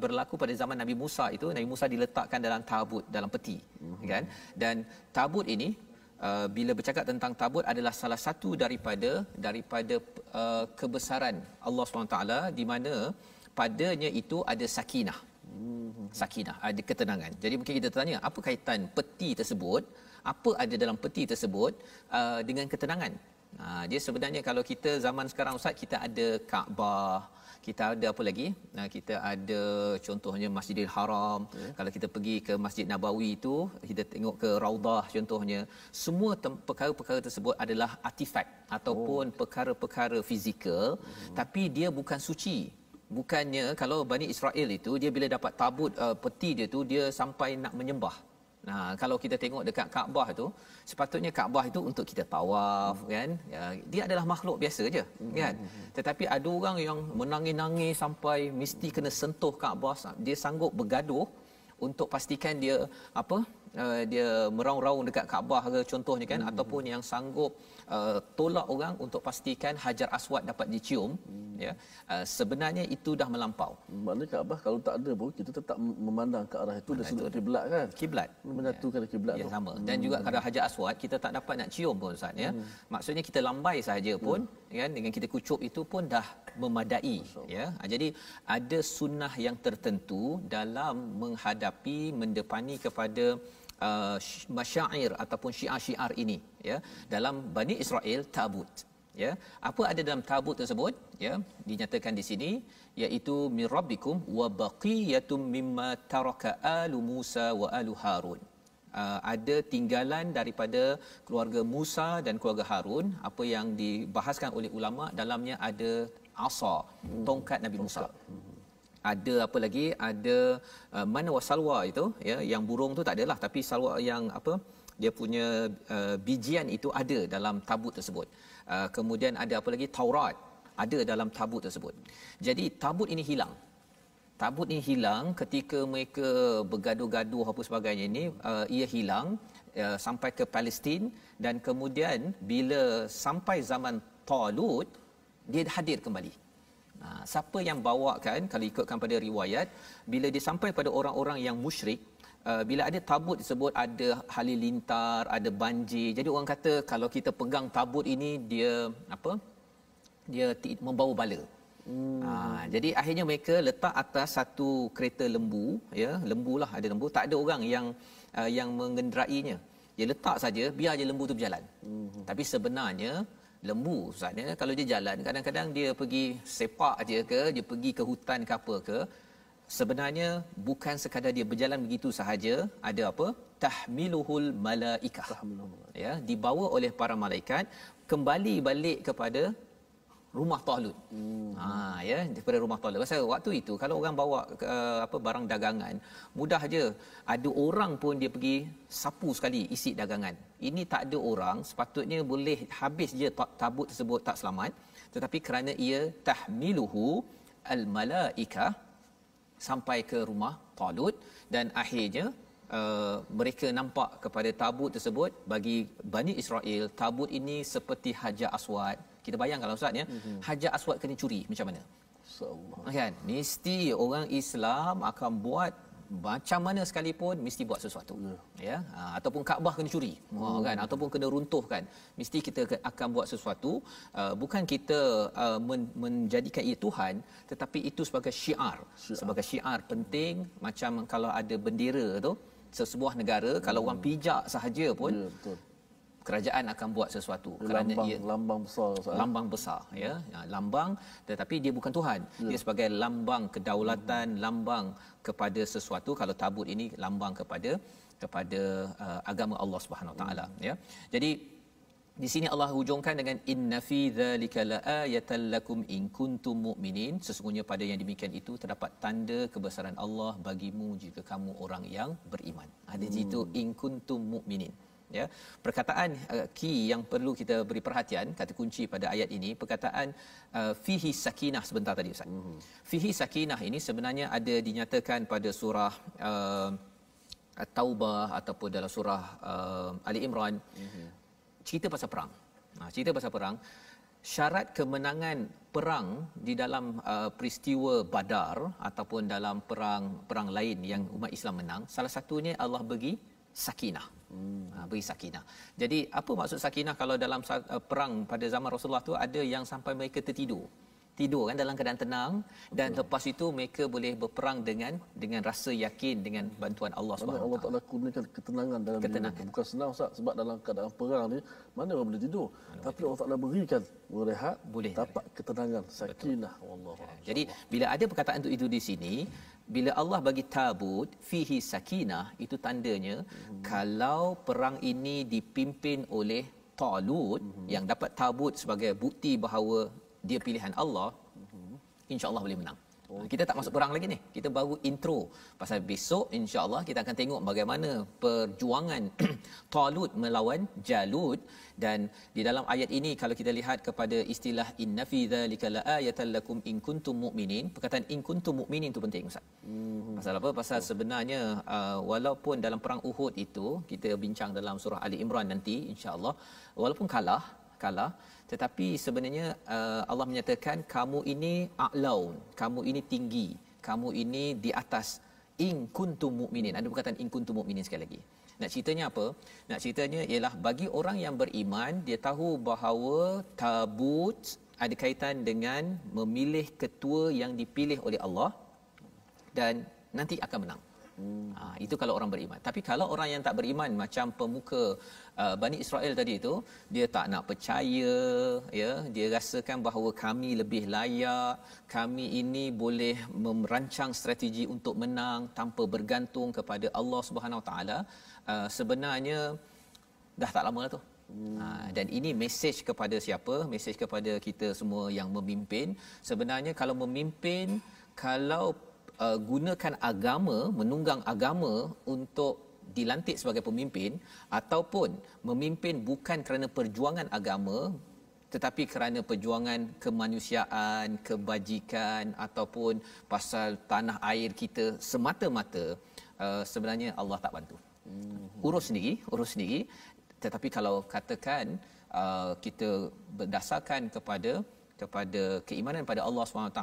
berlaku pada zaman Nabi Musa. Itu Nabi Musa diletakkan dalam tabut, dalam peti, kan. Dan tabut ini bila bercakap tentang tabut adalah salah satu daripada kebesaran Allah SWT, di mana padanya itu ada sakinah. Sakinah, ada ketenangan. Jadi mungkin kita tanya, apa kaitan peti tersebut, apa ada dalam peti tersebut dengan ketenangan? Dia sebenarnya kalau kita zaman sekarang, ustaz, kita ada Kaabah, kita ada apa lagi? Kita ada contohnya Masjidil Haram. Kalau kita pergi ke Masjid Nabawi itu, kita tengok ke Raudah contohnya. Semua perkara-perkara tersebut adalah artifak ataupun perkara-perkara fizikal, tapi dia bukan suci. Bukannya kalau Bani Israel itu, dia bila dapat tabut peti dia tu, dia sampai nak menyembah. Kalau kita tengok dekat Kaabah tu, sepatutnya Kaabah itu untuk kita tawaf, kan. Dia adalah makhluk biasa je, kan. Tetapi ada orang yang menangis-nangis sampai mesti kena sentuh Kaabah. Dia sanggup bergaduh untuk pastikan dia dia meraung-raung dekat Kaabah ke contohnya, kan, ataupun yang sanggup tolak orang untuk pastikan Hajar Aswad dapat dicium, ya. Sebenarnya itu dah melampau. Maknanya Kaabah kalau tak ada pun kita tetap memandang ke arah itu dari sudut kiblat, kan. Kiblat Menyatukan kiblat tu. Sama. Dan juga kalau Hajar Aswad kita tak dapat nak cium pun, ustaz, ya. Maksudnya kita lambai sahaja pun, kan, dengan kita kucup itu pun dah memadai, ya. Jadi ada sunnah yang tertentu dalam menghadapi, mendepani kepada masyair ataupun syiar-syiar ini, ya. Dalam Bani Israel tabut, ya. Apa ada dalam tabut tersebut, ya, dinyatakan di sini, iaitu min rabbikum wa baqiyatum mimma taraka alu Musa wa alu Harun. Ada tinggalan daripada keluarga Musa dan keluarga Harun. Apa yang dibahaskan oleh ulama, dalamnya ada asa, tongkat Nabi Musa. Ada apa lagi? Ada mana wasalwa itu, ya, yang burung tu tak adalah, tapi salwa yang apa? Dia punya bijian itu ada dalam tabut tersebut. Kemudian ada apa lagi? Taurat ada dalam tabut tersebut. Jadi tabut ini hilang. Tabut ini hilang ketika mereka bergaduh-gaduh apa sebagainya ini, ia hilang sampai ke Palestin, dan kemudian bila sampai zaman Talut dia hadir kembali. Siapa yang bawakan, kalau ikutkan pada riwayat, bila dia sampai pada orang-orang yang musyrik, bila ada tabut tersebut ada halilintar, ada banjir. Jadi orang kata kalau kita pegang tabut ini dia apa? Dia membawa bala. Jadi akhirnya mereka letak atas satu kereta lembu, ya, lembulah, ada lembu, tak ada orang yang mengenderainya. Dia letak saja, biar je lembu tu berjalan. Tapi sebenarnya lembu sebenarnya kalau dia jalan, kadang-kadang dia pergi sepak aje ke, dia pergi ke hutan ke apa ke, sebenarnya bukan sekadar dia berjalan begitu sahaja, ada apa? Tahmiluhul malaikah. Ya, dibawa oleh para malaikat kembali balik kepada rumah Talut. Ya, daripada rumah Talut. Pasal waktu itu kalau orang bawa barang dagangan, mudah aja. Ada orang pun dia pergi sapu sekali isi dagangan. Ini tak ada orang, sepatutnya boleh habis je tabut tersebut tak selamat, tetapi kerana ia tahmiluhu al-malaikah sampai ke rumah Talut, dan akhirnya mereka nampak kepada tabut tersebut. Bagi Bani Israel, tabut ini seperti Hajar Aswad. Kita bayangkanlah Ustaz, ya, Hajar Aswad kena curi macam mana? Insya-Allah. Kan? Mesti orang Islam akan buat macam mana sekalipun, mesti buat sesuatu. Ya, ataupun Kaabah kena curi, kan, ataupun kena runtuhkan, mesti kita akan buat sesuatu. Bukan kita menjadikan ia Tuhan, tetapi itu sebagai syiar. Sebagai syiar penting. Macam kalau ada bendera tu sesebuah negara, kalau orang pijak sahaja pun, betul, kerajaan akan buat sesuatu, kerana ia lambang besar, lambang besar, ya, lambang, tetapi dia bukan Tuhan. Dia sebagai lambang kedaulatan, lambang kepada sesuatu. Kalau tabut ini lambang kepada agama Allah Subhanahu Wa Taala, ya. Jadi di sini Allah hujungkan dengan inna fi dzalika laayatan lakum in kuntum mu'minin. Sesungguhnya pada yang demikian itu terdapat tanda kebesaran Allah bagimu jika kamu orang yang beriman. Ada situ in kuntum mu'minin. Ya, perkataan key yang perlu kita beri perhatian, kata kunci pada ayat ini, perkataan fihi sakinah sebentar tadi Ustaz. Fihi sakinah ini sebenarnya ada dinyatakan pada surah At-Taubah ataupun dalam surah Ali Imran. Cerita pasal perang. Cerita pasal perang. Syarat kemenangan perang di dalam peristiwa Badar ataupun dalam perang lain yang umat Islam menang, salah satunya Allah bagi sakinah. Beri sakinah. Jadi apa maksud sakinah? Kalau dalam perang pada zaman Rasulullah tu ada yang sampai mereka tidur kan dalam keadaan tenang, dan lepas itu mereka boleh berperang dengan rasa yakin dengan bantuan Allah Subhanahu Allah Taala kurniakan ketenangan dalam diri mereka. Bukan senang Ustaz, sebab dalam keadaan perang ni mana orang boleh tidur, tapi Allah Taala berikan berehat, boleh dapat ketenangan, sakinah. Wallahu. Jadi bila ada perkataan itu di sini, bila Allah bagi tabut fihi sakinah, itu tandanya kalau perang ini dipimpin oleh Talut yang dapat tabut sebagai bukti bahawa dia pilihan Allah, insya-Allah boleh menang. Kita tak masuk perang lagi ni. Kita baru intro. Pasal besok insya-Allah kita akan tengok bagaimana perjuangan Talut melawan Jalut. Dan di dalam ayat ini kalau kita lihat kepada istilah inna fi dzalika laayatan lakum in kuntum mu'minin, perkataan in kuntum mu'minin itu penting Ustaz. Pasal apa? Pasal sebenarnya walaupun dalam perang Uhud itu, kita bincang dalam surah Ali Imran nanti insya-Allah, walaupun kalah, tetapi sebenarnya Allah menyatakan kamu ini a'laun, kamu ini tinggi, kamu ini di atas in kuntum mu'minin. Ada perkataan in kuntum mu'minin sekali lagi. Nak ceritanya apa? Nak ceritanya ialah bagi orang yang beriman, dia tahu bahawa tabut ada kaitan dengan memilih ketua yang dipilih oleh Allah dan nanti akan menang. Itu kalau orang beriman. Tapi kalau orang yang tak beriman, macam pemuka Bani Israel tadi itu, dia tak nak percaya, ya, dia rasakan bahawa kami lebih layak, kami ini boleh merancang strategi untuk menang tanpa bergantung kepada Allah Subhanahu Wa Taala. Sebenarnya dah tak lama tu. Dan ini mesej kepada siapa? Mesej kepada kita semua yang memimpin. Sebenarnya kalau memimpin, kalau gunakan agama, menunggang agama untuk dilantik sebagai pemimpin, ataupun memimpin bukan kerana perjuangan agama tetapi kerana perjuangan kemanusiaan, kebajikan, ataupun pasal tanah air kita semata-mata, sebenarnya Allah tak bantu. Urus sendiri. Tetapi kalau katakan kita berdasarkan kepada keimanan pada Allah SWT,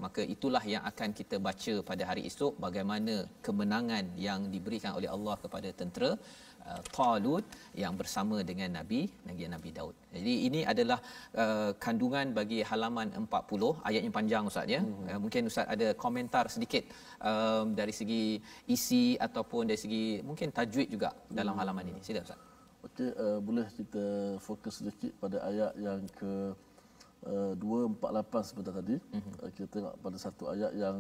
maka itulah yang akan kita baca pada hari esok, bagaimana kemenangan yang diberikan oleh Allah kepada tentera Talut yang bersama dengan Nabi Daud. Jadi ini adalah kandungan bagi halaman 40, ayat yang panjang Ustaz ya. Mungkin Ustaz ada komentar sedikit dari segi isi ataupun dari segi mungkin tajwid juga dalam halaman ini. Sila Ustaz. Okey, boleh kita fokus sedikit pada ayat yang ke 248 sebentar tadi. Kita tengok pada satu ayat yang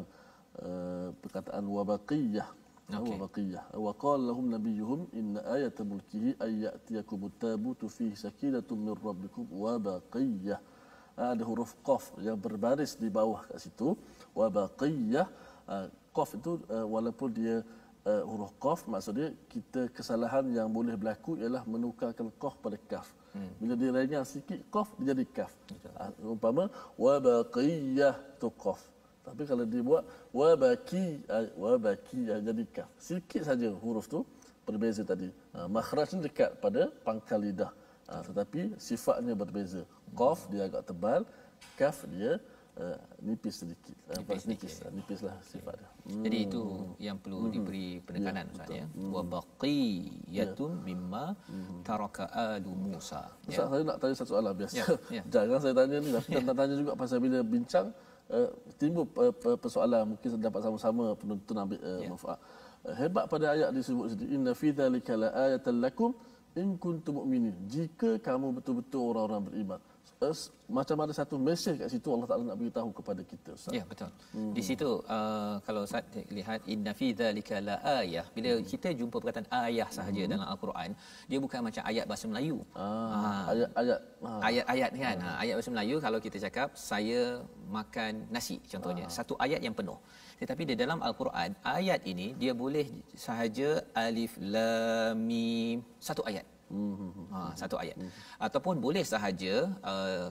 perkataan wabaqiyah. Wabaqiyah. Wa qala lahum nabiyuhum inna ayata mulkihi ay ya'tiyakumut tabutu fihi sakinatun min rabbikum wabaqiyah. Ada huruf qaf yang berbaris di bawah kat situ. Wabaqiyah. Qaf itu walaupun dia huruf qaf, maksudnya kita kesalahan yang boleh berlaku ialah menukarkan qaf pada kaf. Bila dia renyah sikit qaf, dia jadi kaf. Umpama wabaqiyah tu qaf. Tapi kalau dia buat wabaki jadi kaf. Sikit saja huruf tu berbeza tadi. Makhrajnya dekat pada pangkal lidah. Tetapi sifatnya berbeza. Qaf dia agak tebal, kaf dia nipis sedikit. Nipislah sifat dia. Jadi itu yang perlu diberi penekanan Ustaz ya. Wa baqiyatun mimma taraka alu Musa. Ustaz, saya nak tanya satu soalan biasa. Jangan saya tanya ni, tapi nak tanya juga pasal bila bincang timbul persoalan, mungkin dapat sama-sama penonton ambil manfaat. Hebat pada ayat disebut sini, inna fi dzalika laayatan lakum in kuntum mu'minin. Jika kamu betul-betul orang-orang beriman. Macam ada satu mesej kat situ Allah Taala nak beritahu kepada kita, Ustaz. Ya, betul. Di situ kalau Ustaz lihat inna fi dzalika laayah, bila kita jumpa perkataan ayah sahaja dalam Al-Quran, dia bukan macam ayat bahasa Melayu. Ayat-ayat kan. Ayat bahasa Melayu kalau kita cakap saya makan nasi contohnya, satu ayat yang penuh. Tetapi di dalam Al-Quran, ayat ini dia boleh sahaja alif lam mim, satu ayat. Satu ayat. Ataupun boleh sahaja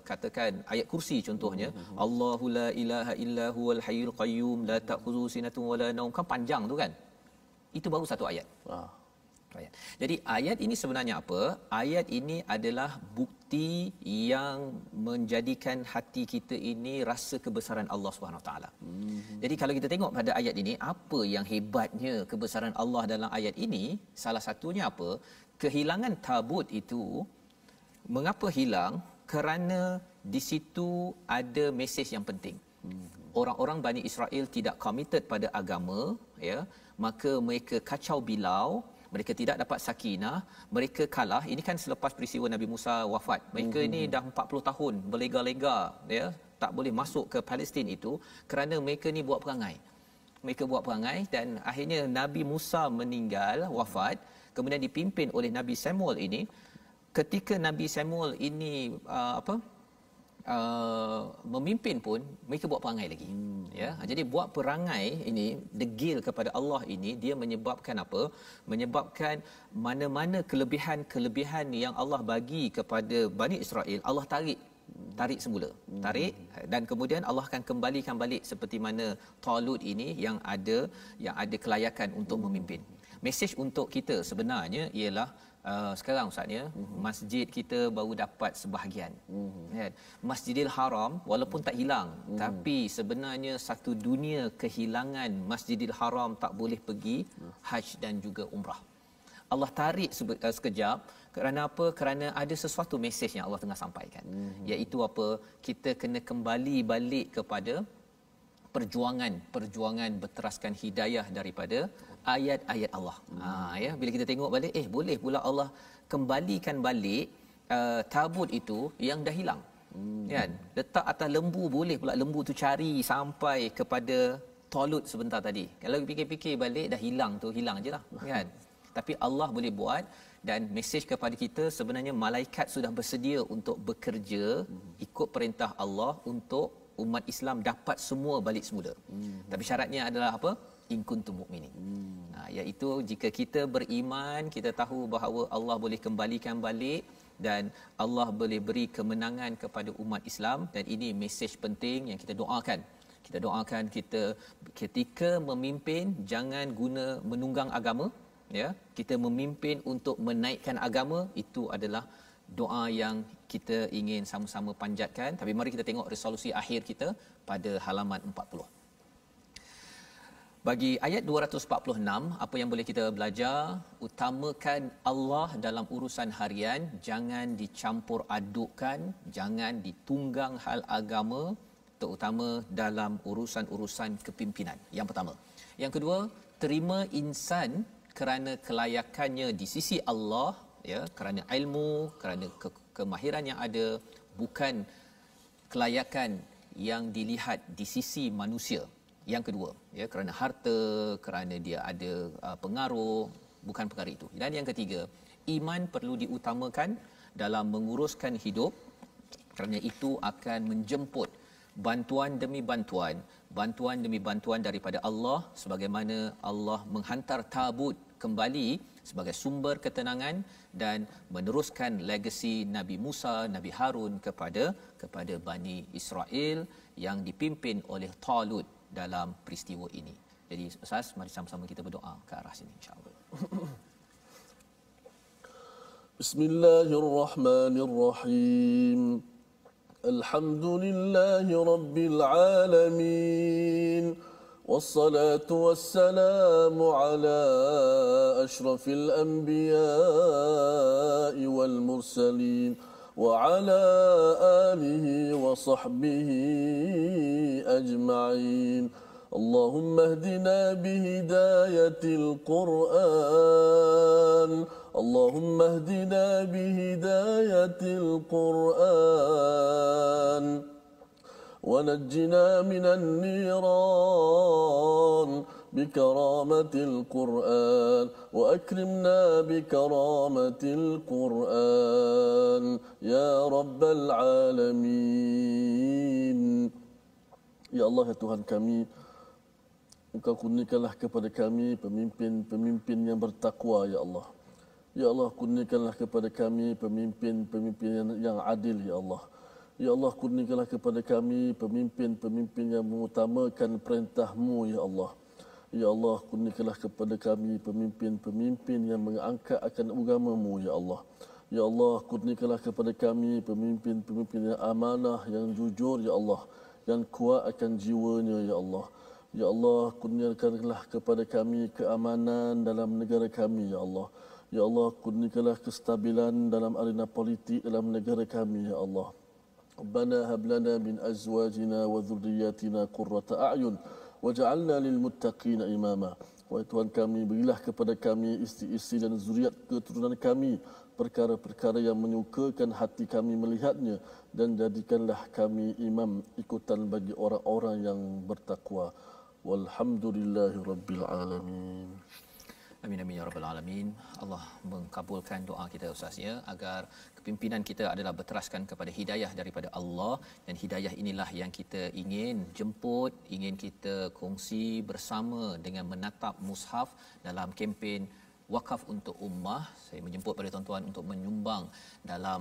katakan ayat kursi contohnya, Allahu la ilaha illa huwal hayyul qayyum la ta'khudhuhu sinatun wala naum, kan panjang tu kan. Itu baru satu ayat. Jadi ayat ini sebenarnya apa? Ayat ini adalah bukti yang menjadikan hati kita ini rasa kebesaran Allah Subhanahu Wa Taala. Jadi kalau kita tengok pada ayat ini, apa yang hebatnya kebesaran Allah dalam ayat ini? Salah satunya apa? Kehilangan tabut itu, mengapa hilang? Kerana di situ ada mesej yang penting. Orang-orang Bani Israel tidak committed pada agama, ya, maka mereka kacau bilau, mereka tidak dapat sakinah, mereka kalah. Ini kan selepas peristiwa Nabi Musa wafat. Mereka ini dah 40 tahun berlega-lega, ya, tak boleh masuk ke Palestin itu kerana mereka ni buat perangai. Mereka buat perangai dan akhirnya Nabi Musa meninggal, wafat, kemudian dipimpin oleh Nabi Samuel ini. Ketika Nabi Samuel ini memimpin pun mereka buat perangai lagi. Ya, jadi buat perangai ini, degil kepada Allah ini, dia menyebabkan apa? Menyebabkan mana-mana kelebihan yang Allah bagi kepada Bani Israel, Allah tarik semula. Tarik, dan kemudian Allah akan kembalikan balik seperti mana Talut ini yang ada kelayakan untuk memimpin. Mesej untuk kita sebenarnya ialah sekarang Ustaz ya, masjid kita baru dapat sebahagian. Kan? Masjidil Haram walaupun tak hilang, tapi sebenarnya satu dunia kehilangan Masjidil Haram tak boleh pergi haji dan juga umrah. Allah tarik sekejap kerana apa? Kerana ada sesuatu mesej yang Allah tengah sampaikan. Iaitu apa? Kita kena kembali balik kepada perjuangan berteraskan hidayah daripada ayat-ayat Allah. Ya, bila kita tengok balik, boleh pula Allah kembalikan balik tabut itu yang dah hilang. Kan? Letak atas lembu, boleh pula lembu tu cari sampai kepada Talut sebentar tadi. Kalau fikir-fikir balik, dah hilang je lah. Kan? Tapi Allah boleh buat, dan mesej kepada kita sebenarnya malaikat sudah bersedia untuk bekerja ikut perintah Allah untuk umat Islam dapat semua balik semula. Tapi syaratnya adalah apa? In kuntum mukminin. Iaitu jika kita beriman, kita tahu bahawa Allah boleh kembalikan balik dan Allah boleh beri kemenangan kepada umat Islam, dan ini mesej penting yang kita doakan. Kita doakan kita ketika memimpin jangan guna menunggang agama, ya. Kita memimpin untuk menaikkan agama, itu adalah doa yang kita ingin sama-sama panjatkan. Tapi mari kita tengok resolusi akhir kita pada halaman 40. Bagi ayat 246, apa yang boleh kita belajar? Utamakan Allah dalam urusan harian, jangan dicampur adukkan, jangan ditunggang hal agama, terutama dalam urusan-urusan kepimpinan. Yang pertama. Yang kedua, terima insan kerana kelayakannya di sisi Allah, ya, kerana ilmu, kerana kemahiran yang ada, bukan kelayakan yang dilihat di sisi manusia. Yang kedua, ya, kerana harta, kerana dia ada pengaruh, bukan perkara itu. Dan yang ketiga, iman perlu diutamakan dalam menguruskan hidup, kerana itu akan menjemput bantuan demi bantuan, bantuan demi bantuan daripada Allah, sebagaimana Allah menghantar tabut kembali sebagai sumber ketenangan dan meneruskan legasi Nabi Musa, Nabi Harun kepada Bani Israel yang dipimpin oleh Talut dalam peristiwa ini. Jadi Ustaz, mari sama-sama kita berdoa ke arah sini insya-Allah. Bismillahirrahmanirrahim. Alhamdulillahi rabbil alamin. والصلاة والسلام على أشرف الأنبياء والمرسلين وعلى آله وصحبه أجمعين. اللهم اهدنا بهداية القرآن، اللهم اهدنا بهداية القرآن ونجنا من النيران بكرامة القرآن، وأكرمنا بكرامة القرآن يا رب العالمين. Ya Allah, ya Tuhan kami, Engkau kurniakanlah kepada kami pemimpin-pemimpin yang bertakwa, ya Allah. Ya Allah, kurniakanlah kepada kami pemimpin-pemimpin yang adil, ya Allah. Ya Allah, kurniakanlah kepada kami pemimpin-pemimpin yang mengutamakan perintah-Mu, ya Allah. Ya Allah, kurniakanlah kepada kami pemimpin-pemimpin yang mengangkat akan agama-Mu, ya Allah. Ya Allah, kurniakanlah kepada kami pemimpin-pemimpin yang amanah, yang jujur, ya Allah, yang kuat akan jiwanya, ya Allah. Ya Allah, kurniakanlah kepada kami keamanan dalam negara kami, ya Allah. Ya Allah, kurniakanlah kestabilan dalam arena politik dalam negara kami, ya Allah. Rabbana hab lana min azwajina wa dhurriyyatina qurrata a'yun waj'alna lil muttaqina imama. Wahai Tuhan kami, berilah kepada kami isteri-isteri dan zuriat keturunan kami perkara-perkara yang menyukakan hati kami melihatnya, dan jadikanlah kami imam ikutan bagi orang-orang yang bertakwa. Walhamdulillahi rabbil alamin. Amin amin ya rabbal alamin. Allah mengkabulkan doa kita Ustaz, ya, agar kepimpinan kita adalah berteraskan kepada hidayah daripada Allah, dan hidayah inilah yang kita ingin jemput, ingin kita kongsi bersama dengan menatap mushaf dalam kempen Wakaf untuk Ummah. Saya menjemput pada tuan-tuan untuk menyumbang dalam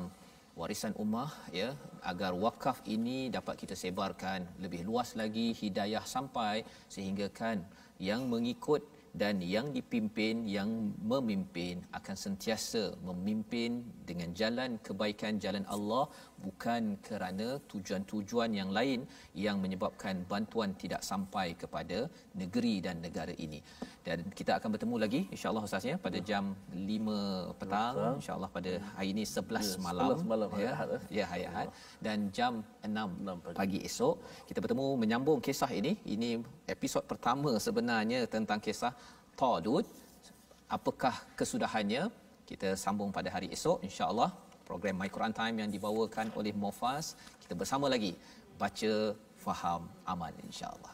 warisan ummah, ya, agar wakaf ini dapat kita sebarkan lebih luas lagi, hidayah sampai sehingga kan yang mengikut dan yang dipimpin, yang memimpin akan sentiasa memimpin dengan jalan kebaikan, jalan Allah, bukan kerana tujuan-tujuan yang lain yang menyebabkan bantuan tidak sampai kepada negeri dan negara ini. Dan kita akan bertemu lagi insya-Allah Ustaz, ya, pada jam 5 petang, insya-Allah pada hari ini 11 malam, 11 malam ya, ya, hari Ahad, dan jam 6 pagi esok kita bertemu menyambung kisah ini. Ini episod pertama sebenarnya tentang kisah Talut. Apakah kesudahannya? Kita sambung pada hari esok insya-Allah. Program My Quran Time yang dibawakan oleh Mofas. Kita bersama lagi baca, faham, amal insya-Allah.